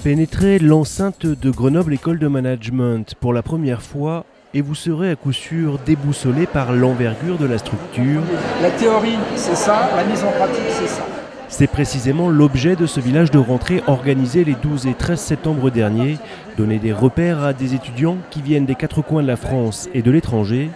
Pénétrez l'enceinte de Grenoble École de Management pour la première fois et vous serez à coup sûr déboussolé par l'envergure de la structure. La théorie, c'est ça, la mise en pratique, c'est ça. C'est précisément l'objet de ce village de rentrée organisé les 12 et 13 septembre dernier, donner des repères à des étudiants qui viennent des quatre coins de la France et de l'étranger.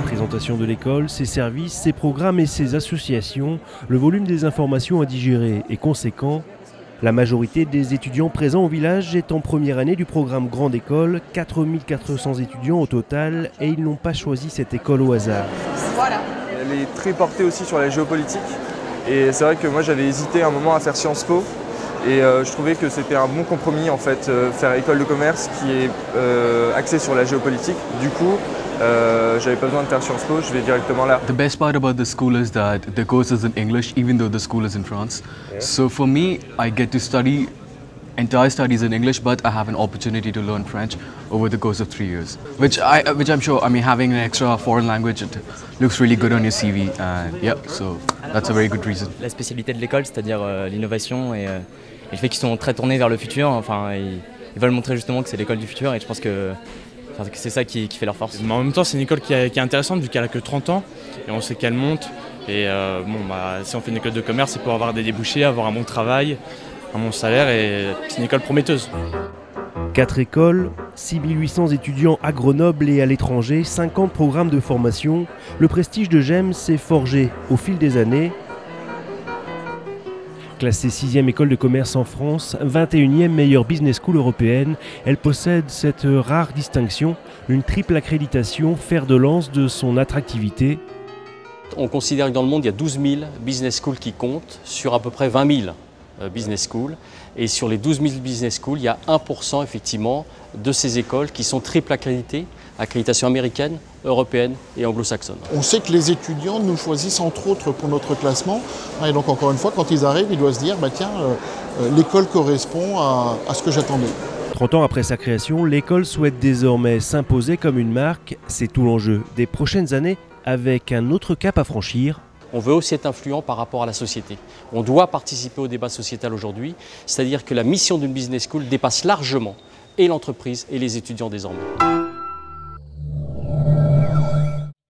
Présentation de l'école, ses services, ses programmes et ses associations, le volume des informations à digérer est conséquent. La majorité des étudiants présents au village est en première année du programme Grande École, 4400 étudiants au total, et ils n'ont pas choisi cette école au hasard. Voilà. Elle est très portée aussi sur la géopolitique, et c'est vrai que moi j'avais hésité un moment à faire Sciences Po, et je trouvais que c'était un bon compromis en fait, faire école de commerce qui est axée sur la géopolitique. Du coup, j'avais pas besoin de faire Sciences Po, je vais directement là. The best part about the school is that the course is in English, even though the school is in France. Yeah. So for me, I get to study entire studies in English, but I have an opportunity to learn French over the course of 3 years, which I'm sure, having an extra foreign language, it looks really good on your CV, and yeah, so that's a very good reason. La spécialité de l'école, c'est-à-dire l'innovation et le fait qu'ils sont très tournés vers le futur, enfin, ils veulent montrer justement que c'est l'école du futur, et je pense que c'est ça qui fait leur force. Mais en même temps, c'est une école qui est intéressante vu qu'elle a que 30 ans et on sait qu'elle monte. Et si on fait une école de commerce, c'est pour avoir des débouchés, avoir un bon travail, un bon salaire, et c'est une école prometteuse. 4 écoles, 6800 étudiants à Grenoble et à l'étranger, 50 programmes de formation. Le prestige de GEM s'est forgé au fil des années. Classée 6e école de commerce en France, 21e meilleure business school européenne, elle possède cette rare distinction, une triple accréditation, fer de lance de son attractivité. On considère que dans le monde, il y a 12 000 business schools qui comptent sur à peu près 20 000 business schools. Et sur les 12 000 business schools, il y a 1% effectivement de ces écoles qui sont triple accréditées, accréditation américaine, européenne et anglo-saxonne. On sait que les étudiants nous choisissent entre autres pour notre classement. Et donc encore une fois, quand ils arrivent, ils doivent se dire tiens, l'école correspond à ce que j'attendais. 30 ans après sa création, l'école souhaite désormais s'imposer comme une marque. C'est tout l'enjeu des prochaines années avec un autre cap à franchir. On veut aussi être influent par rapport à la société. On doit participer au débat sociétal aujourd'hui, c'est-à-dire que la mission d'une business school dépasse largement et l'entreprise et les étudiants désormais.